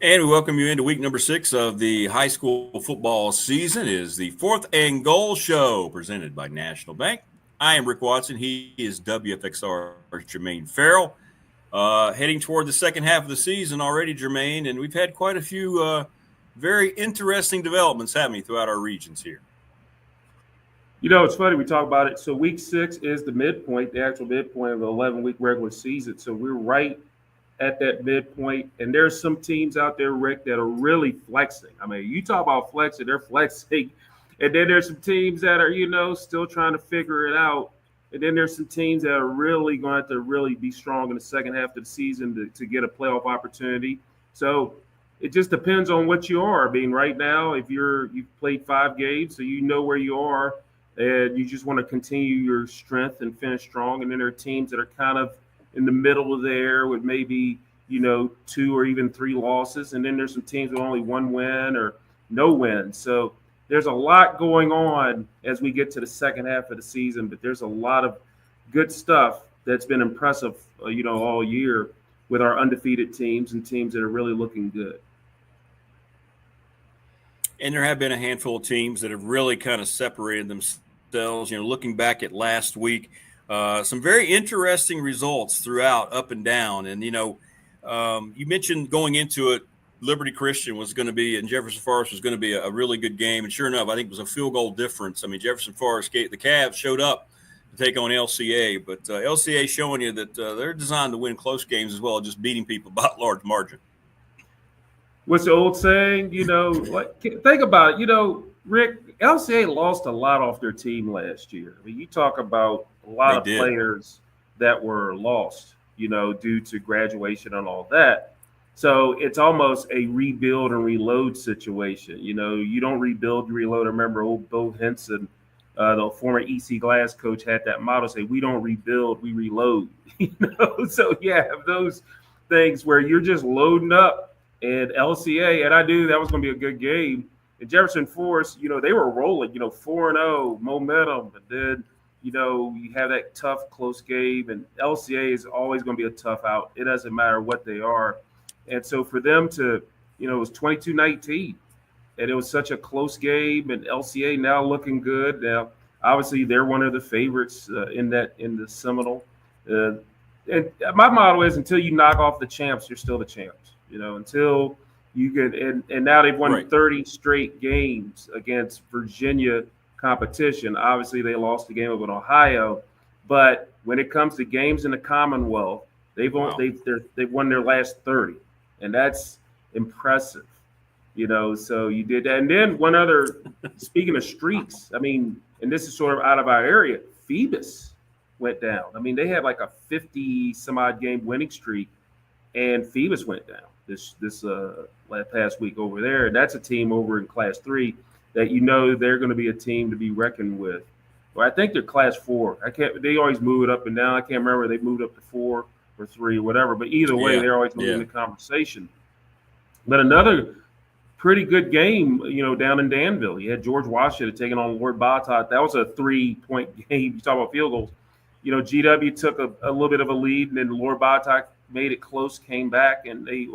And we welcome you into week number 6 of the high school football season. It is the Fourth and Goal Show presented by National Bank. I am Rick Watson. He is WFXR's Jermaine Farrell. Heading toward the second half of the season already, Jermaine, and we've had quite a few very interesting developments happening throughout our regions here. It's funny we talk about it. So week 6 is the midpoint, the actual midpoint of the 11-week regular season. So we're right at that midpoint. And there's some teams out there, Rick, that are really flexing. I mean, you talk about flexing, they're flexing. And then there's some teams that are, still trying to figure it out. And then there's some teams that are really going to really be strong in the second half of the season to get a playoff opportunity. So it just depends on what you are. I mean, right now, if you've played 5 games, so you know where you are, and you just want to continue your strength and finish strong. And then there are teams that are kind of in the middle of there with maybe 2 or even 3 losses, and then there's some teams with only 1 win or no win. So there's a lot going on as we get to the second half of the season, but there's a lot of good stuff that's been impressive, all year with our undefeated teams and teams that are really looking good. And there have been a handful of teams that have really kind of separated themselves. Looking back at last week, some very interesting results throughout, up and down. And, you mentioned going into it, Liberty Christian was going to be, and Jefferson Forest was going to be a really good game. And sure enough, I think it was a field goal difference. I mean, Jefferson Forest, the Cavs showed up to take on LCA, but LCA showing you that they're designed to win close games as well as just beating people by a large margin. What's the old saying? Think about it. Rick, LCA lost a lot off their team last year. I mean, you talk about a lot of players that were lost, due to graduation and all that. So it's almost a rebuild and reload situation. You don't rebuild, you reload. I remember old Bo Henson, the former EC Glass coach, had that motto: say, "We don't rebuild, we reload." So you have those things where you're just loading up. And LCA, and I knew that was going to be a good game. And Jefferson Forest, they were rolling, 4-0 momentum. But then, you have that tough, close game. And LCA is always going to be a tough out. It doesn't matter what they are. And so for them to, it was 22-19. And it was such a close game. And LCA now looking good. Now, obviously, they're one of the favorites in the Seminole. And my motto is, until you knock off the champs, you're still the champs. Until you get and now they've won 30 straight games against Virginia competition. Obviously, they lost the game with Ohio, but when it comes to games in the Commonwealth, they've won their last 30, and that's impressive. So you did that, and then one other. Speaking of streaks, I mean, and this is sort of out of our area, Phoebus went down. I mean, they had like a 50 some odd game winning streak, and Phoebus went down this past week over there. And that's a team over in Class 3 that they're going to be a team to be reckoned with. Well, I think they're Class 4. They always move it up and down. I can't remember. They moved up to 4 or 3 or whatever. But either way, they're always moving the conversation. But another pretty good game, down in Danville. You had George Washington taking on Lord Bottot. That was a 3-point game. You talk about field goals. GW took a little bit of a lead, and then Lord Bottot made it close, came back, and they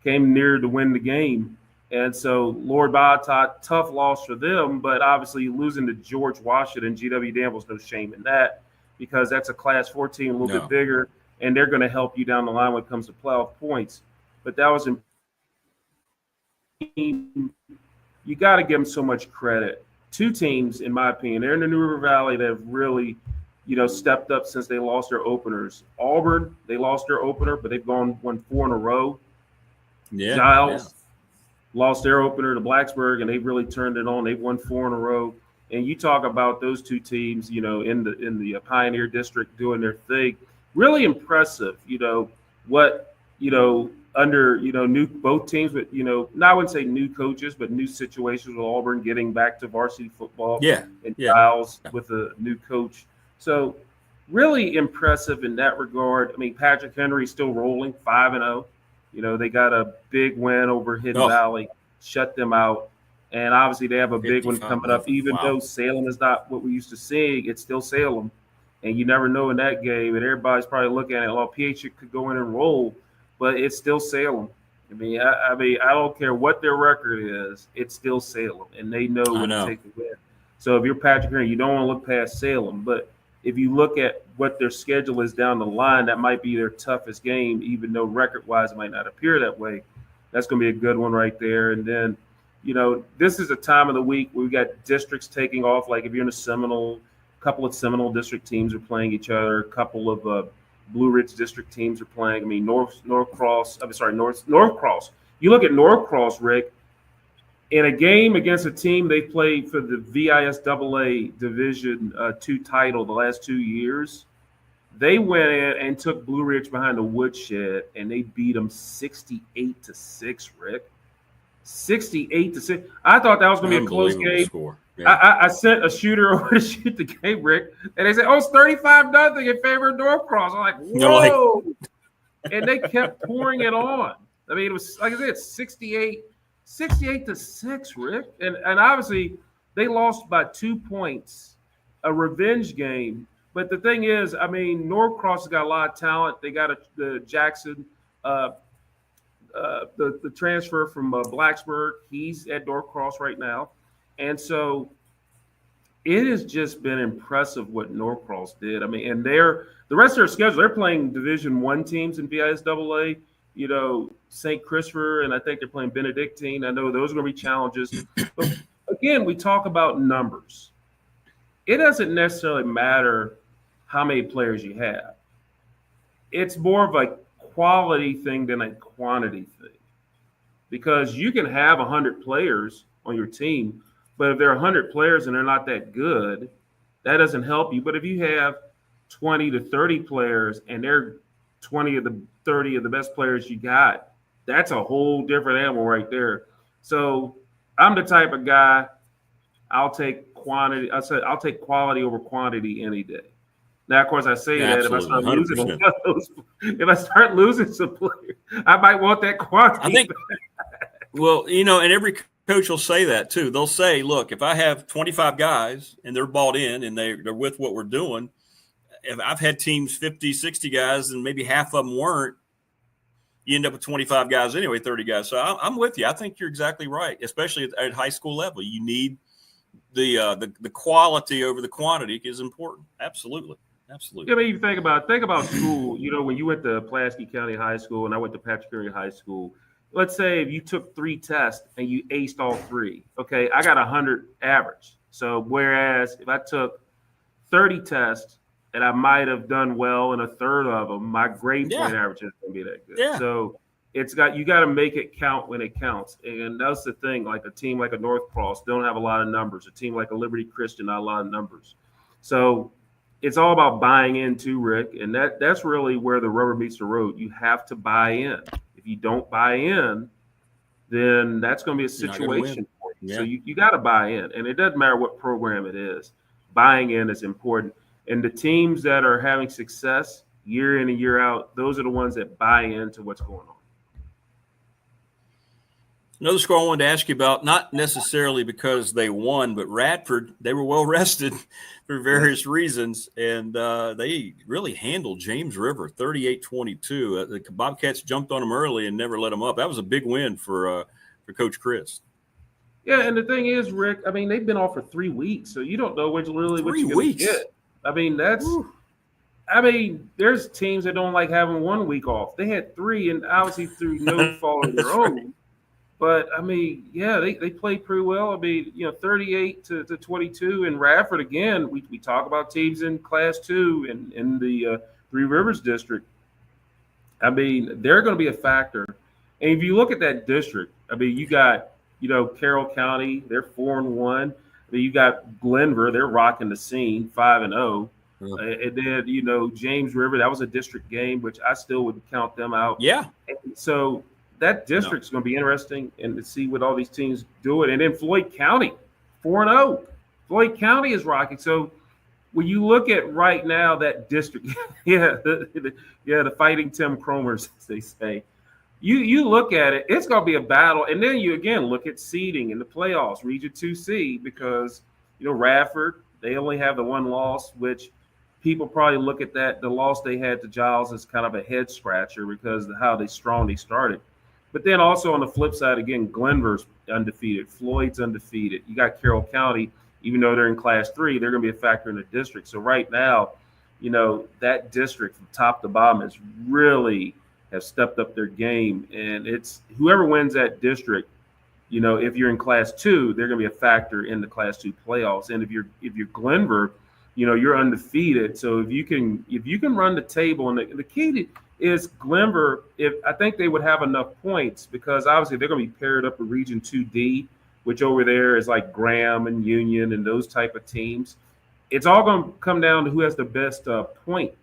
came near to win the game. And so Lord Bottot, tough loss for them, but obviously losing to George Washington, GW Danville's no shame in that, because that's a Class 4 team, a little bit bigger, and they're going to help you down the line when it comes to playoff points. But that was you got to give them so much credit. 2 teams, in my opinion, they're in the New River Valley that have really stepped up since they lost their openers. Auburn, they lost their opener, but they've won 4 in a row. Giles lost their opener to Blacksburg, and they've really turned it on. They've won 4 in a row. And you talk about those 2 teams, in the Pioneer District doing their thing. Really impressive, what, under, both teams with, I wouldn't say new coaches, but new situations with Auburn getting back to varsity football. And Giles with a new coach. So really impressive in that regard. I mean, Patrick Henry still rolling 5-0. They got a big win over Hidden Valley, shut them out. And obviously they have a big one coming up. Even though Salem is not what we used to seeing, it's still Salem. And you never know in that game. And everybody's probably looking at it, PH could go in and roll, but it's still Salem. I don't care what their record is, it's still Salem, and they know what it takes to win. So if you're Patrick Henry, you don't want to look past Salem. But if you look at what their schedule is down the line, that might be their toughest game, even though record-wise it might not appear that way. That's going to be a good one right there. And then, this is a time of the week where we got districts taking off. Like if you're in a Seminole, a couple of Seminole district teams are playing each other. A couple of Blue Ridge district teams are playing. Norcross. You look at Norcross, Rick, in a game against a team they played for the VISAA Division II title the last 2 years. They went in and took Blue Ridge behind the woodshed, and they beat them 68-6, Rick. 68-6. I thought that was going to be a close game. Score. Yeah. I sent a shooter over to shoot the game, Rick, and they said, "Oh, it's 35-0 in favor of Norcross." I'm like, "Whoa!" And they kept pouring it on. I mean, it was like I said, 68-6, Rick, and obviously they lost by 2 points, a revenge game. But the thing is, I mean, Norcross has got a lot of talent. They got the Jackson. The transfer from Blacksburg, he's at Norcross right now. And so it has just been impressive what Norcross did. I mean, and the rest of their schedule, they're playing Division I teams in VISAA, St. Christopher, and I think they're playing Benedictine. I know those are going to be challenges. But again, we talk about numbers. It doesn't necessarily matter how many players you have. It's more of a quality thing than a quantity thing, because you can have 100 players on your team, but if there are 100 players and they're not that good, that doesn't help you. But if you have 20 to 30 players and they're 20 of the 30 of the best players you got, that's a whole different animal right there. So I'm the type of guy, I'll take quantity. I'll take quality over quantity any day. Now, of course, I say that if I start losing some players, I might want that quantity. I think, well, and every coach will say that too. They'll say, look, if I have 25 guys and they're bought in and they're with what we're doing, if I've had teams 50, 60 guys and maybe half of them weren't, you end up with 25 guys anyway, 30 guys. So I'm with you. I think you're exactly right, especially at high school level. You need the quality over the quantity is important. Absolutely. Yeah, I mean, you think about school. When you went to Pulaski County High School and I went to Patrick Henry High School, let's say if you took 3 tests and you aced all 3, okay, I got 100 average. So whereas if I took 30 tests and I might have done well in a third of them, my grade point average isn't going to be that good. Yeah. So you got to make it count when it counts. And that's the thing. Like a team like a Norcross don't have a lot of numbers. A team like a Liberty Christian, not a lot of numbers. So it's all about buying in too, Rick. And that's really where the rubber meets the road. You have to buy in. If you don't buy in, then that's going to be a situation for you. Yeah. So you got to buy in. And it doesn't matter what program it is. Buying in is important. And the teams that are having success year in and year out, those are the ones that buy into what's going on. Another score I wanted to ask you about, not necessarily because they won, but Radford, they were well rested for various reasons, and they really handled James River 38-22. The Bobcats jumped on them early and never let them up. That was a big win for Coach Chris. Yeah, and the thing is, Rick, I mean, they've been off for 3 weeks, so you don't know what you're going to get. I mean, there's teams that don't like having 1 week off. They had 3, and obviously through no fault of their own. But, I mean, yeah, they played pretty well. I mean, 38-22. And Radford, again, we talk about teams in Class 2 and in the Three Rivers District. I mean, they're going to be a factor. And if you look at that district, I mean, you got, Carroll County, they're 4-1. I mean, you got Glenver, they're rocking the scene, 5-0. And then, James River, that was a district game, which I still would count them out. Yeah. And so that district's going to be interesting and to see what all these teams do it. And then Floyd County, 4-0. Floyd County is rocking. So when you look at right now that district, the Fighting Tim Cromers, as they say, you look at it, it's going to be a battle. And then you, again, look at seeding in the playoffs, Region 2C, because, Radford, they only have the 1 loss, which people probably look at that, the loss they had to Giles, as kind of a head scratcher because of how strong they started. But then also on the flip side, again, Glenver's undefeated. Floyd's undefeated. You got Carroll County, even though they're in Class 3, they're going to be a factor in the district. So right now, that district from top to bottom has really have stepped up their game. And it's whoever wins that district, if you're in Class 2, they're going to be a factor in the Class 2 playoffs. And if you're Glenver, you're undefeated. So if you can run the table, and the key is Glenver, I think they would have enough points, because obviously they're going to be paired up with Region 2D, which over there is like Graham and Union and those type of teams. It's all going to come down to who has the best point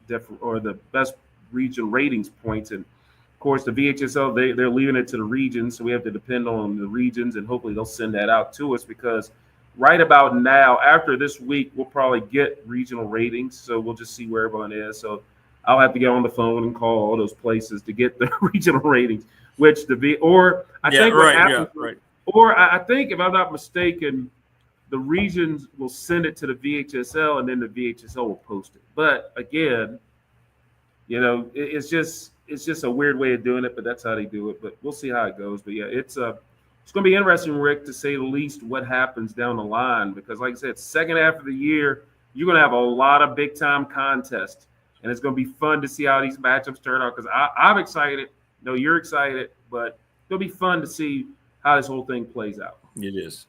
or the best region ratings points. And of course, the VHSL, they're leaving it to the regions, so we have to depend on the regions, and hopefully they'll send that out to us, because right about now, after this week, we'll probably get regional ratings. So we'll just see where everyone is. So I'll have to get on the phone and call all those places to get the regional ratings, which I think what happens, or I think, if I'm not mistaken, the regions will send it to the VHSL, and then the VHSL will post it. But again, it's just a weird way of doing it, but that's how they do it. But we'll see how it goes. But yeah, it's going to be interesting, Rick, to say the least, what happens down the line, because like I said, second half of the year, you're going to have a lot of big time contests, and it's going to be fun to see how these matchups turn out, because I'm excited. No, you're excited, but it'll be fun to see how this whole thing plays out. It is.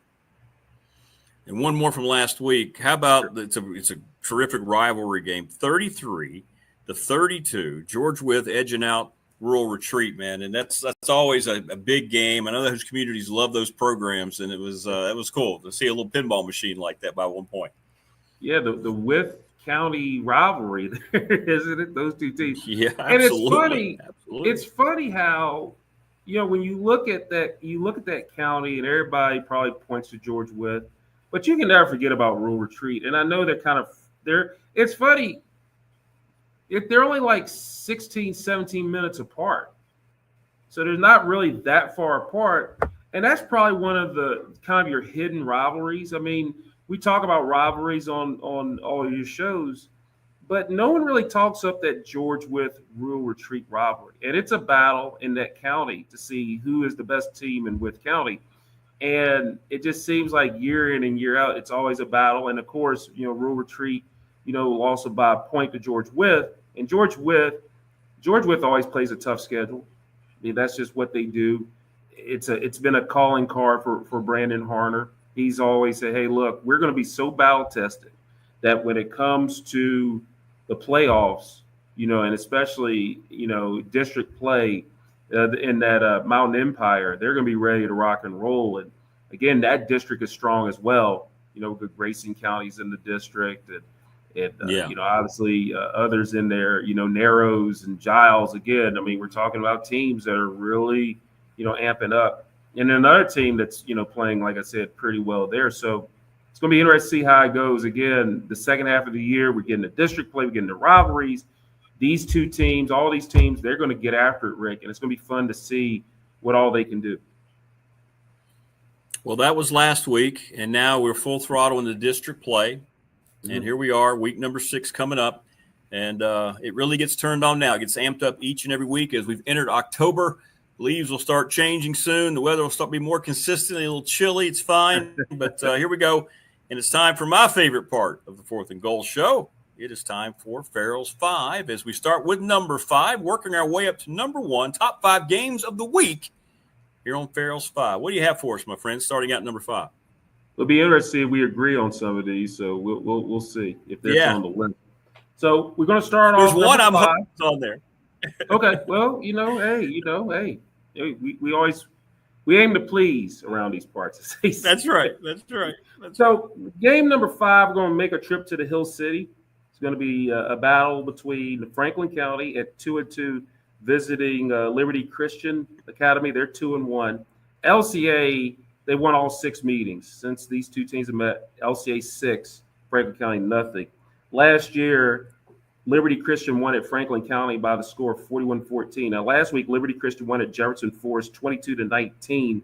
And one more from last week. How about it's a terrific rivalry game, 33-32. George Wythe edging out Rural Retreat, man, and that's always a big game. I know those communities love those programs, and it was cool to see a little pinball machine like that by one point. Yeah, the Wythe County rivalry there, isn't it? Those two teams. Yeah, absolutely. And it's funny how, when you look at that county, and everybody probably points to George Wythe, but you can never forget about Rural Retreat. And I know it's funny. If they're only like 16, 17 minutes apart. So they're not really that far apart. And that's probably one of the kind of your hidden rivalries. I mean, we talk about rivalries on all your shows, but no one really talks up that George Wythe Rural Retreat rivalry. And it's a battle in that county to see who is the best team in Wythe County. And it just seems like year in and year out, it's always a battle. And of course, Rural Retreat, lost by a point to George Wythe. And George Wythe always plays a tough schedule. I mean, that's just what they do. It's been a calling card for Brandon Harner. He's always said, hey, look, we're going to be so battle tested that when it comes to the playoffs, and especially, district play in that Mountain Empire, they're going to be ready to rock and roll. And again, that district is strong as well. Good Grayson counties in the district, and obviously others in there, Narrows and Giles. Again, I mean, we're talking about teams that are really, amping up. And another team that's, playing, like I said, pretty well there. So it's going to be interesting to see how it goes. Again, the second half of the year, we're getting the district play, we're getting the rivalries. These two teams, all these teams, they're going to get after it, Rick. And it's going to be fun to see what all they can do. Well, that was last week. And now we're full throttle in the district play. Mm-hmm. And here we are, week number 6 coming up. And it really gets turned on now. It gets amped up each and every week as we've entered October. Leaves will start changing soon. The weather will start to be more consistent, a little chilly. It's fine. But here we go. And it's time for my favorite part of the 4th and Goal show. It is time for Farrell's 5 as we start with number 5, working our way up to number 1, top 5 games of the week here on Farrell's 5. What do you have for us, my friend, starting out number 5? It'll be interesting if we agree on some of these, so we'll see if they're on the list. So we're going to start off. There's one I'm hoping on there. Okay, well, hey, we aim to please around these parts. That's right. So game number 5, we're going to make a trip to the Hill City. It's going to be a battle between Franklin County at 2-2, visiting Liberty Christian Academy. They're 2-1. LCA, they won all 6 meetings since these two teams have met. LCA 6, Franklin County nothing. Last year, Liberty Christian won at Franklin County by the score of 41-14. Now, last week, Liberty Christian won at Jefferson Forest 22-19.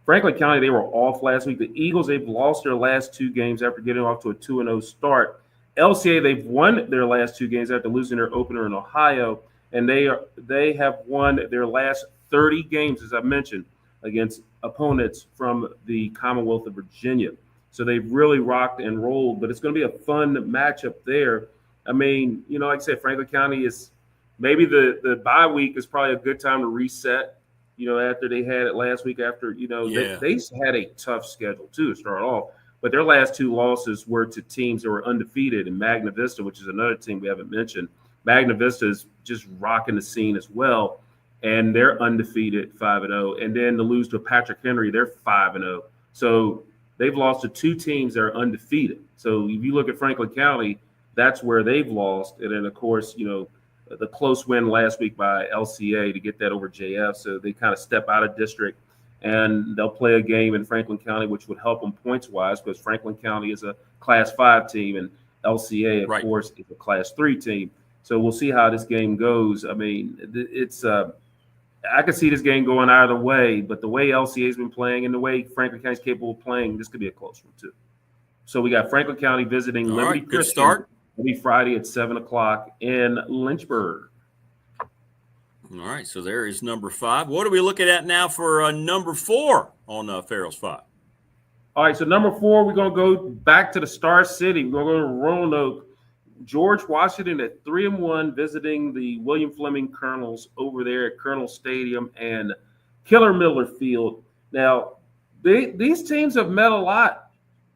Franklin County, they were off last week. The Eagles, they've lost their last 2 games after getting off to a 2-0 start. LCA, they've won their last 2 games after losing their opener in Ohio. and they have won their last 30 games, as I mentioned, against opponents from the Commonwealth of Virginia. So they've really rocked and rolled, but it's going to be a fun matchup there. I mean, like I said, Franklin County is maybe the bye week is probably a good time to reset. After they had it last week, after they had a tough schedule too to start off, but their last two losses were to teams that were undefeated, and Magna Vista, which is another team we haven't mentioned. Magna Vista is just rocking the scene as well, and they're undefeated 5-0. And then to lose to Patrick Henry, they're 5-0. So they've lost to two teams that are undefeated. So if you look at Franklin County, that's where they've lost. And then, of course, the close win last week by LCA to get that over JF. So they kind of step out of district, and they'll play a game in Franklin County, which would help them points-wise because Franklin County is a Class 5 team, and LCA, of course, is a Class 3 team. So we'll see how this game goes. I mean, it's I could see this game going either way, but the way LCA's been playing and the way Franklin County's capable of playing, this could be a close one too. So we got Franklin County visiting Liberty Christian. Good start. It'll be Friday at 7:00 in Lynchburg. All right, so there is number 5. What are we looking at now for number 4 on Farrell's 5? All right, so number 4, we're going to go back to the Star City. We're going to go to Roanoke. George Washington at 3-1, visiting the William Fleming Colonels over there at Colonel Stadium and Killer Miller Field. Now, these teams have met a lot,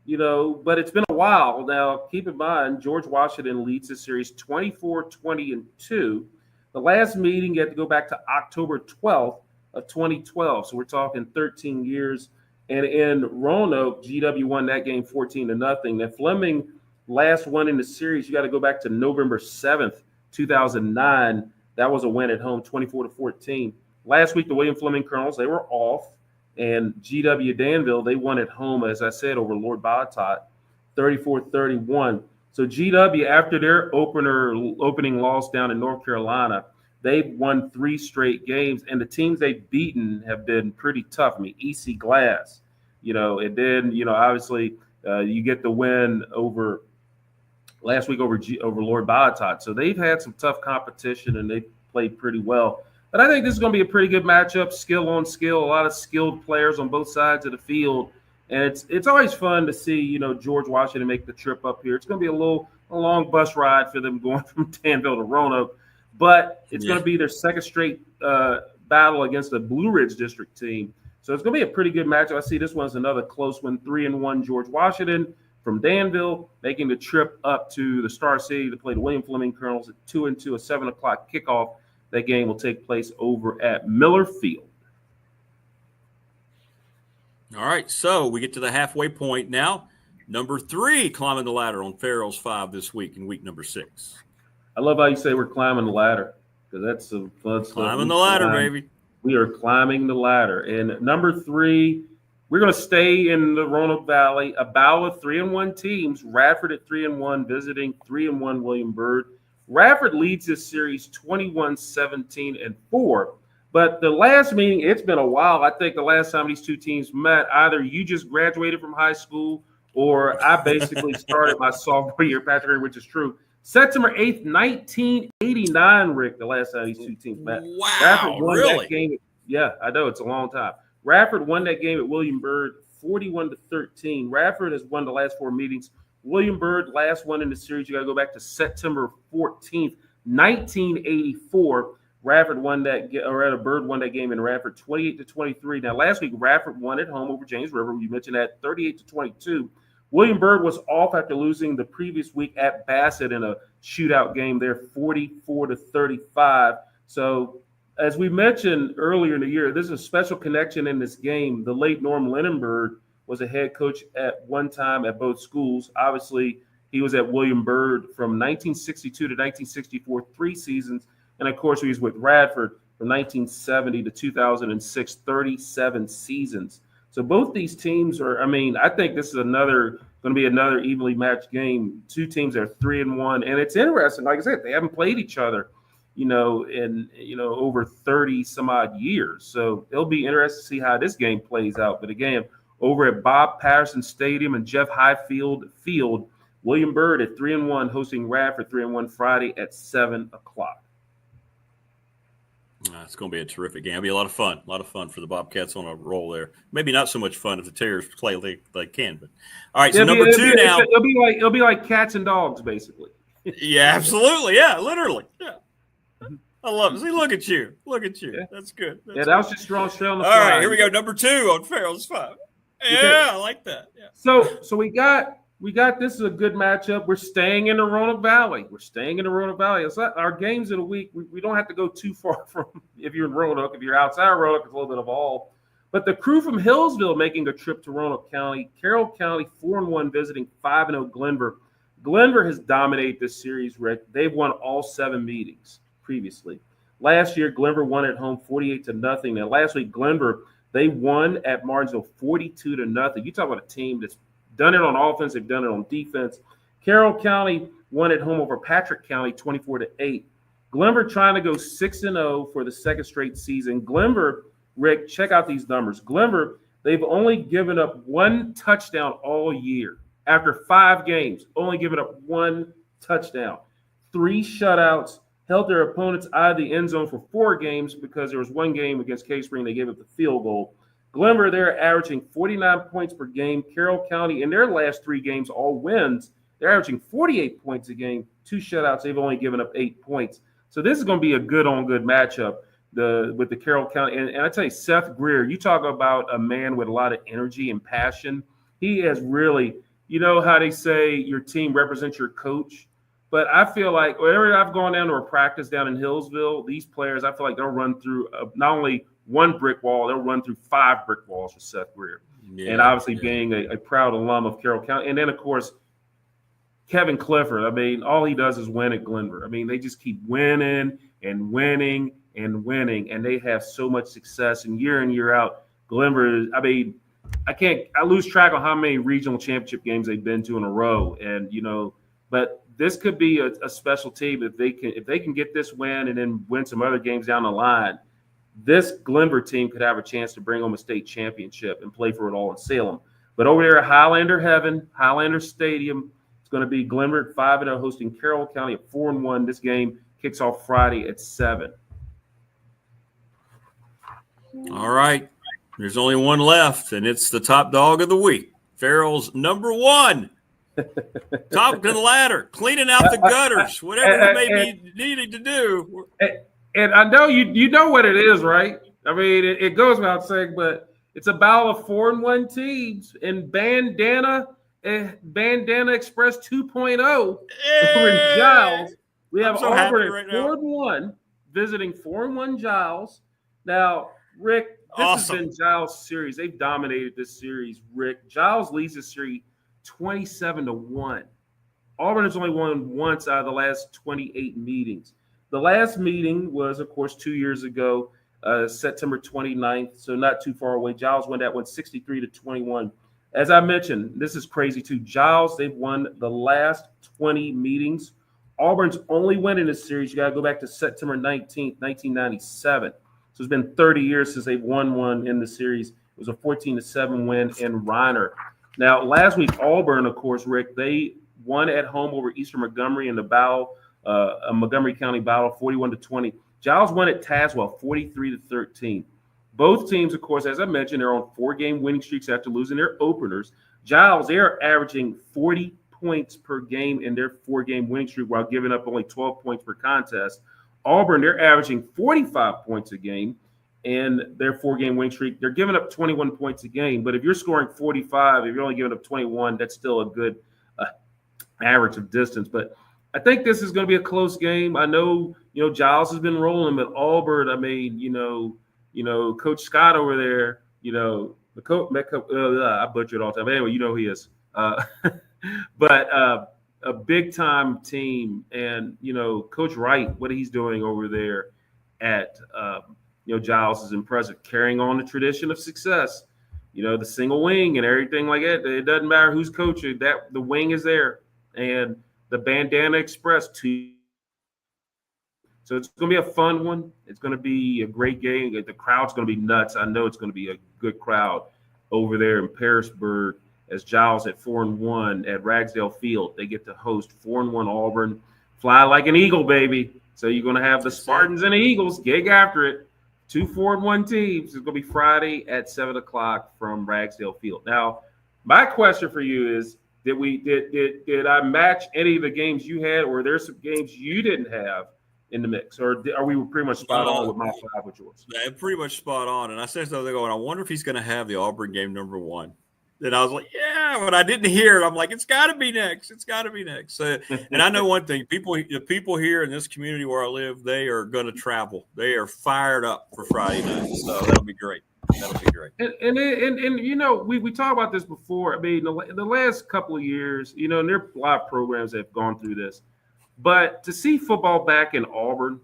but it's been a while. Now, keep in mind, George Washington leads the series 24-20-2. The last meeting, you have to go back to October 12th of 2012. So we're talking 13 years. And in Roanoke, GW won that game 14-0. Now, Fleming last one in the series, you got to go back to November 7th, 2009. That was a win at home, 24-14. Last week, the William Fleming Colonels, they were off. And GW Danville, they won at home, as I said, over Lord Botetourt, 34-31. So GW, after their opening loss down in North Carolina, they've won 3 straight games. And the teams they've beaten have been pretty tough. I mean, EC Glass, and then, obviously you get the win over last week over Lord Botetourt. So they've had some tough competition, and they've played pretty well. But I think this is going to be a pretty good matchup, skill on skill, a lot of skilled players on both sides of the field. And it's always fun to see, George Washington make the trip up here. It's going to be a long bus ride for them going from Danville to Roanoke. But it's going to be their second straight battle against the Blue Ridge District team. So it's going to be a pretty good matchup. I see this one's another close one, 3-1 George Washington from Danville, making the trip up to the Star City to play the William Fleming Colonels at 2-2, a 7:00 kickoff. That game will take place over at Miller Field. All right, so we get to the halfway point now. Number 3 climbing the ladder on Farrell's 5 this week in week number 6. I love how you say we're climbing the ladder, because that's some fun stuff. Climbing the ladder, baby. We are climbing the ladder. And number 3, we're going to stay in the Roanoke Valley. A battle of 3-1 teams. Radford at 3-1, visiting 3-1 William Byrd. Radford leads this series 21-17-4. But the last meeting, it's been a while. I think the last time these two teams met, either you just graduated from high school or I basically started my sophomore year, Patrick, which is true. September 8th, 1989, Rick, the last time these two teams met. Wow, Radford won really? That game. Yeah, I know. It's a long time. Radford won that game at William Byrd 41-13. Radford has won the last 4 meetings. William Byrd, last one in the series. You got to go back to September 14th, 1984. Radford won that, or rather, Byrd won that game in Radford 28-23. Now, last week, Radford won at home over James River. You mentioned that, 38-22. William Byrd was off after losing the previous week at Bassett in a shootout game there, 44-35. So, as we mentioned earlier in the year, there's a special connection in this game. The late Norm Linenberg was a head coach at one time at both schools. Obviously, he was at William Byrd from 1962 to 1964, 3 seasons. And, of course, he was with Radford from 1970 to 2006, 37 seasons. So both these teams are, I think this is going to be another evenly matched game. 2 teams are 3-1. And it's interesting. Like I said, they haven't played each other, in over 30 some odd years. So it'll be interesting to see how this game plays out. But again, over at Bob Patterson Stadium and Jeff Highfield Field, William Byrd at 3-1 hosting Radford 3-1 Friday at 7:00. It's going to be a terrific game. It'll be a lot of fun for the Bobcats on a roll there. Maybe not so much fun if the Terriers play like they can. But all right, so number two now. It'll be like cats and dogs, basically. Yeah, absolutely. Yeah, literally. Yeah. I love it. See, look at you. Yeah. That's good. That was just strong straight on the All fly. All right, here we go. Number 2 on Farrell's 5. Yeah, okay. I like that. Yeah. So we got this is a good matchup. We're staying in the Roanoke Valley. It's not, our games of the week, we don't have to go too far from if you're in Roanoke. If you're outside Roanoke, it's a little bit of all. But the crew from Hillsville making a trip to Roanoke County. Carroll County 4-1 visiting 5-0 Glenvar. Glenvar has dominated this series, Rick. They've won all 7 meetings previously. Last year, Glenvar won at home 48-0. Now, last week, Glenvar, they won at Martinsville 42-0. You talk about a team that's done it on offense, they've done it on defense. Carroll County won at home over Patrick County 24-8. Glenvar trying to go 6-0 for the second straight season. Glenvar, Rick, check out these numbers. Glenvar, they've only given up 1 touchdown all year. After 5 games, only given up 1 touchdown. 3 shutouts, held their opponents out of the end zone for 4 games because there was 1 game against Cave Spring they gave up the field goal. Glenvar, they're averaging 49 points per game. Carroll County, in their last 3 games, all wins, they're averaging 48 points a game. 2 shutouts, they've only given up 8 points. So this is going to be a good-on-good matchup with the Carroll County. And I tell you, Seth Greer, you talk about a man with a lot of energy and passion. He has really, you know how they say your team represents your coach? But I feel like whenever I've gone down to a practice down in Hillsville, these players, I feel like they'll run through not only 1 brick wall, they'll run through 5 brick walls with Seth Greer. Yeah, and obviously being a proud alum of Carroll County. And then, of course, Kevin Clifford. I mean, all he does is win at Glenvar. I mean, they just keep winning and winning and winning, and they have so much success. And year out, Glenvar, I mean, I lose track on how many regional championship games they've been to in a row. And, you know, but this could be a special team if they can get this win and then win some other games down the line. This Glenvar team could have a chance to bring home a state championship and play for it all in Salem. But over there at Highlander Heaven, Highlander Stadium, it's going to be Glenvar at 5-0 hosting Carroll County at 4-1. This game kicks off Friday at 7. All right. There's only one left, and it's the top dog of the week. Farrell's number 1. Top of the ladder, cleaning out the gutters, whatever may be needed to do. And I know you know what it is, right? I mean, it goes without saying, but it's a battle of 4-1 teams in Bandana Express 2.0 in Giles. We have Auburn at 4-1 visiting 4-1 Giles. Now, Rick, this has been Giles' series. They've dominated this series, Rick. Giles leads this series 27-1. Auburn has only won once out of the last 28 meetings. The last meeting was, of course, 2 years ago, September 29th, so not too far away. Giles won that one 63-21. As I mentioned, this is crazy too. Giles, they've won the last 20 meetings. Auburn's only win in this series, you got to go back to September 19th, 1997. So it's been 30 years since they've won one in the series. It was a 14-7 win in Reiner. Now, last week, Auburn, of course, Rick, they won at home over Eastern Montgomery in the battle, Montgomery County battle, 41-20. Giles won at Tazewell, 43-13. Both teams, of course, as I mentioned, they're on 4-game winning streaks after losing their openers. Giles, they are averaging 40 points per game in their 4-game winning streak while giving up only 12 points per contest. Auburn, they're averaging 45 points a game in their 4-game winning streak. They're giving up 21 points a game, but if you're scoring 45, if you're only giving up 21, that's still a good average of distance. But I think this is going to be a close game. I know, Giles has been rolling, but Auburn, I mean, Coach Scott over there, the coach, I butcher it all the time. But anyway, who he is. But a big-time team. And, Coach Wright, what he's doing over there at, Giles is impressive, carrying on the tradition of success. The single wing and everything like that. It doesn't matter who's coaching. The wing is there. And the Bandana Express, too. So it's going to be a fun one. It's going to be a great game. The crowd's going to be nuts. I know it's going to be a good crowd over there in Parisburg as Giles at 4-1 at Ragsdale Field. They get to host 4-1 Auburn. Fly like an eagle, baby. So you're going to have the Spartans and the Eagles gig after it. 2 4-1 teams. It's going to be Friday at 7 o'clock from Ragsdale Field. Now, my question for you is: Did I match any of the games you had, or are there some games you didn't have in the mix, or are we pretty much spot on with my 5 with yours? Yeah, pretty much spot on. And I said so. They're going, I wonder if he's going to have the Auburn game number 1. Then I was like, yeah, but I didn't hear it. I'm like, it's got to be next. It's got to be next. And I know one thing: the people here in this community where I live, they are going to travel. They are fired up for Friday night. So that'll be great. That'll be great. And you know, we talked about this before. I mean, the last couple of years, you know, and there are a lot of programs that have gone through this. But to see football back in Auburn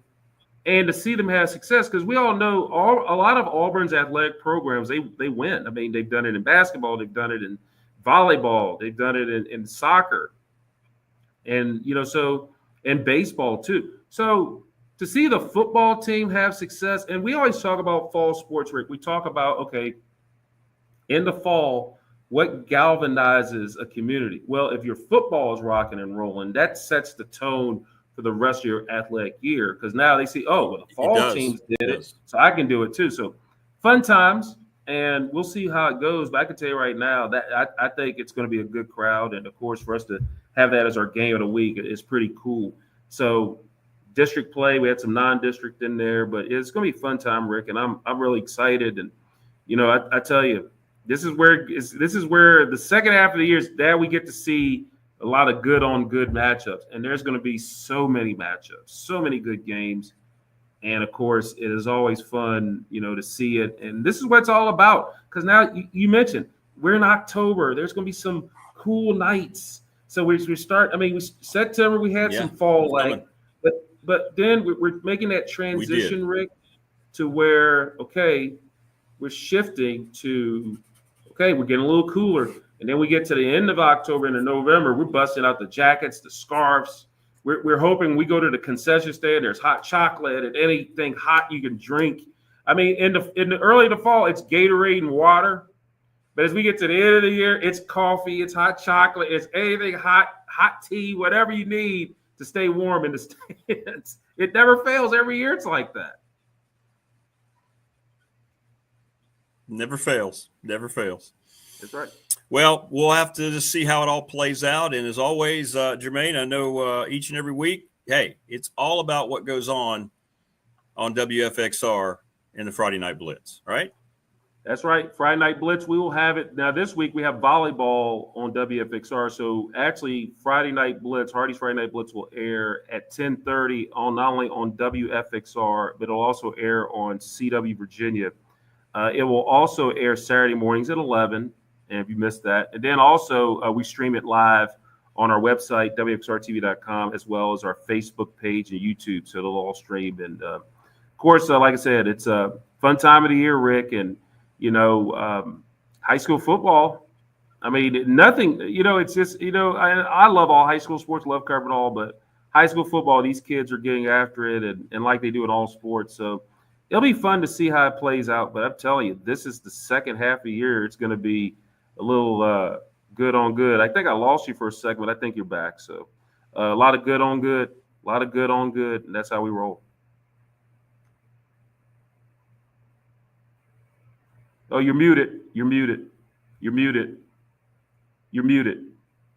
and to see them have success, because we all know a lot of Auburn's athletic programs, they win. I mean, they've done it in basketball, they've done it in volleyball, they've done it in soccer, and you know, so and baseball too. So to see the football team have success, and we always talk about fall sports, Rick. We talk about, okay, in the fall, what galvanizes a community? Well, if your football is rocking and rolling, that sets the tone for the rest of your athletic year, because now they see, oh, well, the fall teams did it, so I can do it too. So fun times, and we'll see how it goes. But I can tell you right now that I think it's going to be a good crowd, and of course, for us to have that as our game of the week is pretty cool. So district play, we had some non-district in there, but it's going to be a fun time, Rick, and I'm really excited. And you know, I tell you, this is where the second half of the year is that we get to see a lot of good on good matchups, and there's going to be so many matchups, so many good games. And of course, it is always fun, you know, to see it. And this is what it's all about. Because now you mentioned we're in October. There's going to be some cool nights. So we start. I mean, September we had some fall light, but then we're making that transition, Rick, to where we're shifting to we're getting a little cooler. And then we get to the end of October into November, we're busting out the jackets, the scarves. We're hoping we go to the concession stand. There's hot chocolate and anything hot you can drink. I mean, in the early to fall, it's Gatorade and water. But as we get to the end of the year, it's coffee, it's hot chocolate, it's anything hot tea, whatever you need to stay warm in the stands. It never fails. Every year it's like that. Never fails. Never fails. That's right. Well, we'll have to just see how it all plays out. And as always, Jermaine, I know each and every week, hey, it's all about what goes on WFXR in the Friday Night Blitz, right? That's right. Friday Night Blitz, we will have it. Now, this week we have volleyball on WFXR. So actually, Friday Night Blitz, Hardy's Friday Night Blitz will air at 10:30 on not only on WFXR, but it'll also air on CW Virginia. It will also air Saturday mornings at 11. And if you missed that, and then also we stream it live on our website, WXRTV.com, as well as our Facebook page and YouTube. So it'll all stream. And of course, like I said, it's a fun time of the year, Rick. And, you know, high school football, I mean, nothing, you know, it's just, you know, I love all high school sports, love covering all, but high school football, these kids are getting after it and like they do in all sports. So it'll be fun to see how it plays out. But I'm telling you, this is the second half of the year. It's going to be a little good on good. I think I lost you for a second, but I think you're back. So a lot of good on good, and that's how we roll. Oh, you're muted. You're muted. You're muted. You're muted.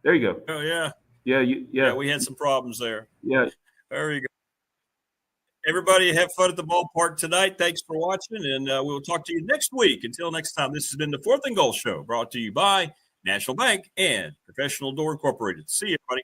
There you go. Oh, yeah. Yeah, we had some problems there. Yeah. There you go. Everybody have fun at the ballpark tonight. Thanks for watching, and we'll talk to you next week. Until next time, this has been the Fourth and Goal Show, brought to you by National Bank and Professional Door Incorporated. See you, everybody.